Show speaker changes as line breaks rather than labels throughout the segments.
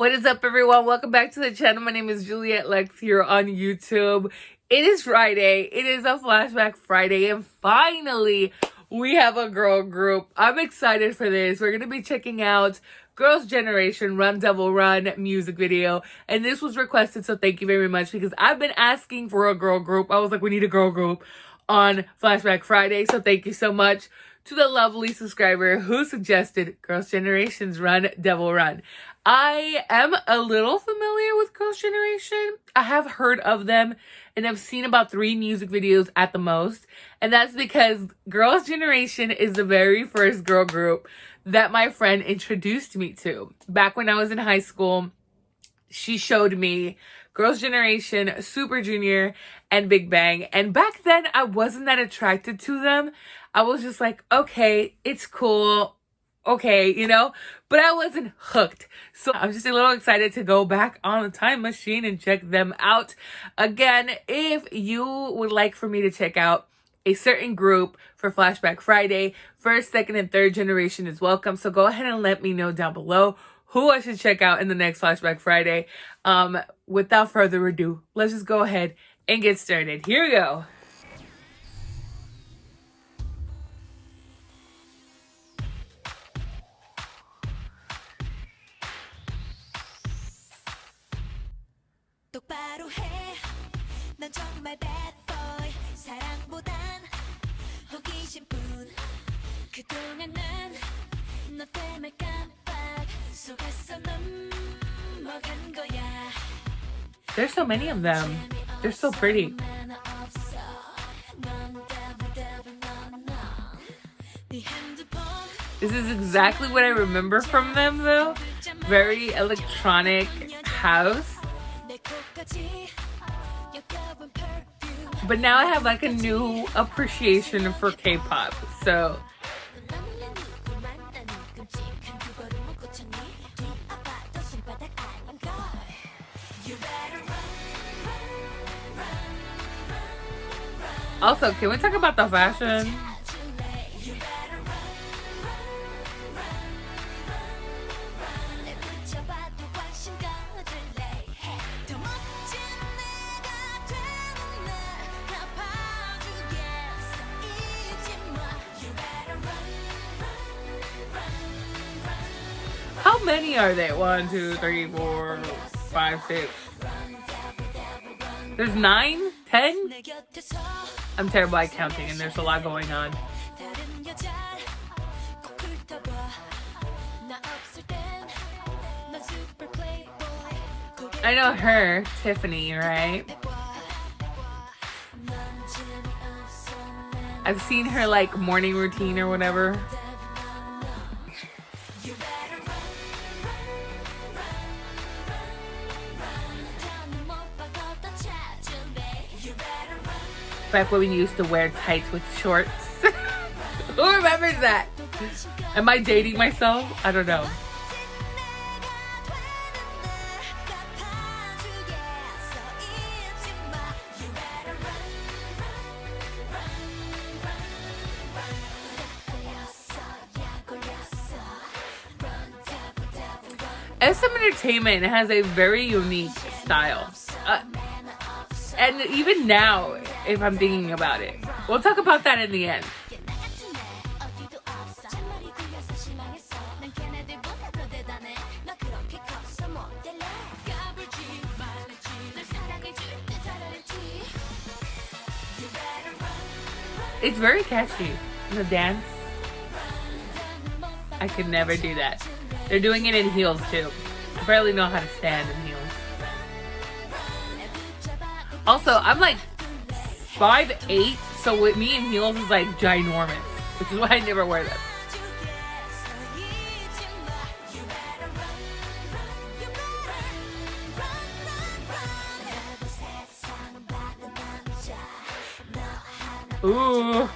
What is up, everyone? Welcome back to the channel. My name is Juliet Lex here on YouTube. It is Friday. It is a Flashback Friday, and finally, we have a girl group. I'm excited for this. We're going to be checking out Girls' Generation Run Devil Run music video, and this was requested, so thank you very much, because I've been asking for a girl group. I was like, we need a girl group on Flashback Friday, so thank you so much to the lovely subscriber who suggested Girls' Generation's Run Devil Run. I am a little familiar with Girls' Generation. I have heard of them and I've seen about 3 music videos at the most. And that's because Girls' Generation is the very first girl group that my friend introduced me to. Back when I was in high school, she showed me Girls' Generation, Super Junior, and Big Bang. And back then, I wasn't that attracted to them. I was just like, okay, it's cool. Okay, you know, but I wasn't hooked. So I'm just a little excited to go back on the time machine and check them out. Again, if you would like for me to check out a certain group for Flashback Friday, first, second, and third generation is welcome. So go ahead and let me know down below who I should check out in the next Flashback Friday. Without further ado, let's just go ahead and get started. Here we go.
똑바로 해. 난 정말 bad boy. 사랑보단 호기심뿐. 그동안 난 너 때문에 깜빡 속았어 넘어간 거야.
There's so many of them. They're so pretty. This is exactly what I remember from them, though. Very electronic house. But now I have like a new appreciation for K-pop. So also, can we talk about the fashion? How many are they? 1, 2, 3, 4, 5, 6. There's 9, 10. I'm terrible at counting, and there's a lot going on. I know her, Tiffany, right? I've seen her like morning routine or whatever. Back when we used to wear tights with shorts. Who remembers that? Am I dating myself? I don't know. SM Entertainment has a very unique style. And even now, if I'm thinking about it. We'll talk about that in the end. It's very catchy. The dance. I could never do that. They're doing it in heels too. I barely know how to stand in heels. Also, I'm like 5'8", so with me in heels is like ginormous, which is why I never wear them. Ooh.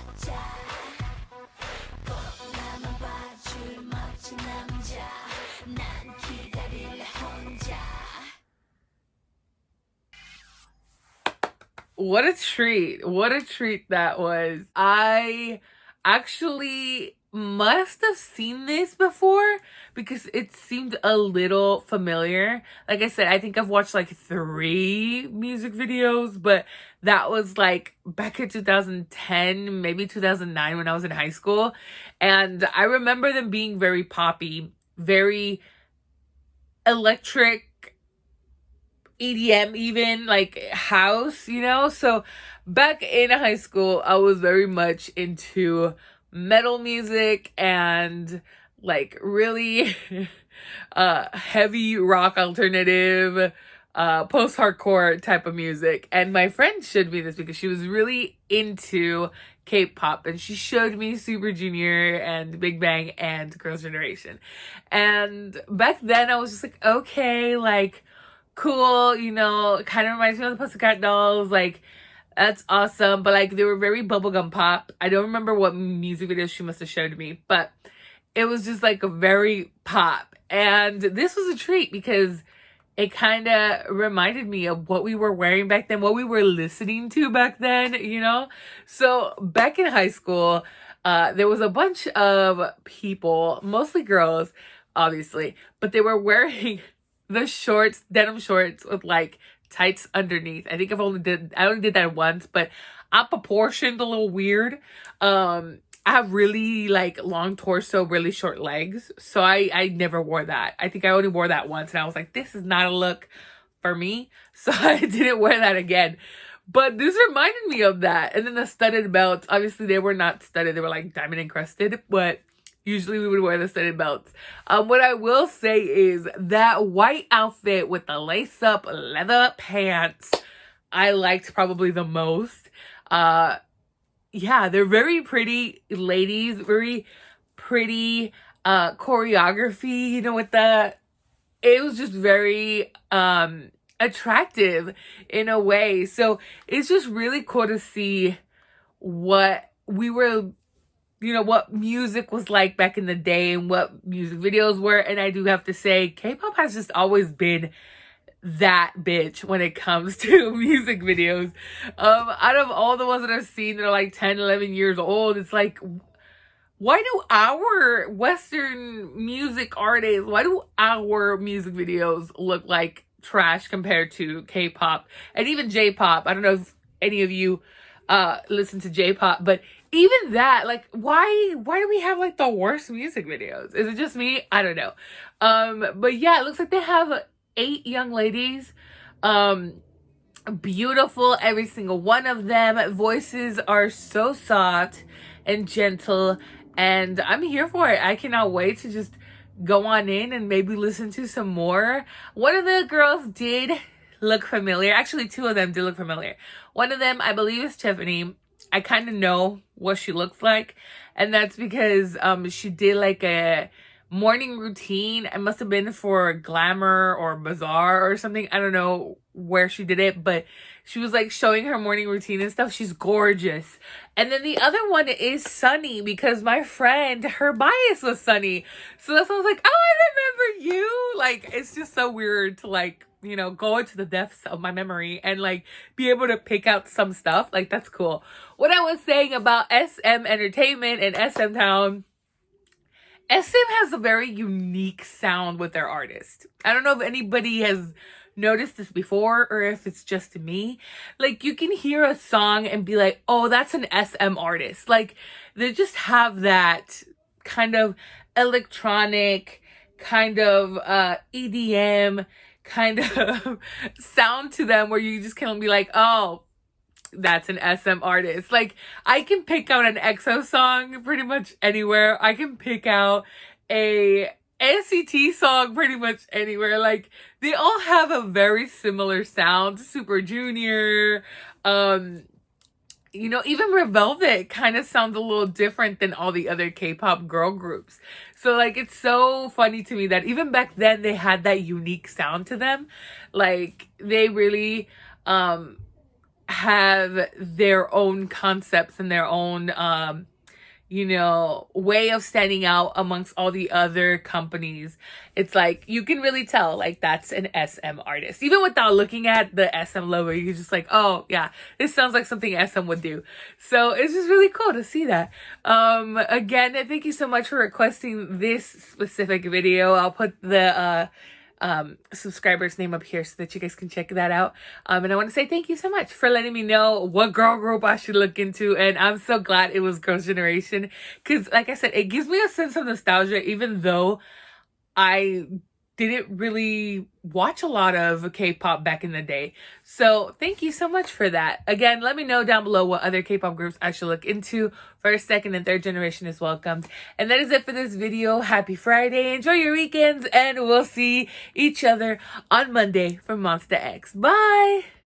What a treat. What a treat that was. I actually must have seen this before because it seemed a little familiar. Like I said, I think I've watched like 3 music videos, but that was like back in 2010, maybe 2009 when I was in high school. And I remember them being very poppy, very electric, EDM, even like house, you know? So back in high school, I was very much into metal music and like really heavy rock alternative, post-hardcore type of music. And my friend showed me this because she was really into K-pop, and she showed me Super Junior and Big Bang and Girls' Generation. And back then I was just like, okay, like cool, you know, kind of reminds me of the Pussycat Dolls, like that's awesome. But like they were very bubblegum pop. I don't remember what music videos she must have showed me, but it was just like a very pop. And this was a treat because it kind of reminded me of what we were wearing back then, what we were listening to back then, you know? So back in high school, there was a bunch of people, mostly girls, obviously, but they were wearing the shorts, denim shorts with like tights underneath. I think I only did that once, but I'm proportioned a little weird. I have really like long torso, really short legs. So I never wore that. I think I only wore that once and I was like, this is not a look for me. So I didn't wear that again. But this reminded me of that. And then the studded belts, obviously they were not studded. They were like diamond encrusted, but usually we would wear the studded belts. What I will say is that white outfit with the lace up leather pants, I liked probably the most. Yeah, they're very pretty ladies, very pretty choreography, you know, with it was just very attractive in a way. So it's just really cool to see what we were, you know, what music was like back in the day and what music videos were. And I do have to say, K-pop has just always been that bitch when it comes to music videos. Out of all the ones that I've seen that are like 10, 11 years old, it's like, why do our Western music artists, why do our music videos look like trash compared to K-pop and even J-pop? I don't know if any of you listen to J-pop, but even that, like, why do we have like the worst music videos? Is it just me? I don't know. But yeah, it looks like they have 8 young ladies, beautiful, every single one of them. Voices are so soft and gentle, and I'm here for it. I cannot wait to just go on in and maybe listen to some more. One of the girls did look familiar. Actually, 2 of them did look familiar. One of them, I believe, is Tiffany. I kind of know what she looks like, and that's because she did like a morning routine. It must have been for Glamour or Bazaar or something. I don't know where she did it, but she was like showing her morning routine and stuff. She's gorgeous. And then the other one is Sunny, because my friend, her bias was Sunny. So that's why I was like, oh, I remember you. Like, it's just so weird to like, you know, go into the depths of my memory and like be able to pick out some stuff. Like, that's cool. What I was saying about SM Entertainment and SM Town, SM has a very unique sound with their artists. I don't know if anybody has noticed this before or if it's just me. Like, you can hear a song and be like, oh, that's an SM artist. Like, they just have that kind of electronic, kind of EDM kind of sound to them where you just can be like, oh, that's an SM artist. Like, I can pick out an EXO song pretty much anywhere. I can pick out a NCT song pretty much anywhere. Like, they all have a very similar sound. Super Junior, you know, even Red Velvet kind of sounds a little different than all the other K-pop girl groups. So, like, it's so funny to me that even back then they had that unique sound to them. Like, they really have their own concepts and their own, way of standing out amongst all the other companies. It's like you can really tell like that's an SM artist. Even without looking at the SM logo, you're just like, oh yeah, this sounds like something SM would do. So it's just really cool to see that. Again, thank you so much for requesting this specific video. I'll put the subscriber's name up here so that you guys can check that out. And I want to say thank you so much for letting me know what girl group I should look into. And I'm so glad it was Girls' Generation, because like I said, it gives me a sense of nostalgia, even though I didn't really watch a lot of K-pop back in the day. So thank you so much for that. Again, let me know down below what other K-pop groups I should look into. First, second, and third generation is welcomed. And that is it for this video. Happy Friday. Enjoy your weekends, and we'll see each other on Monday for Monsta X. Bye!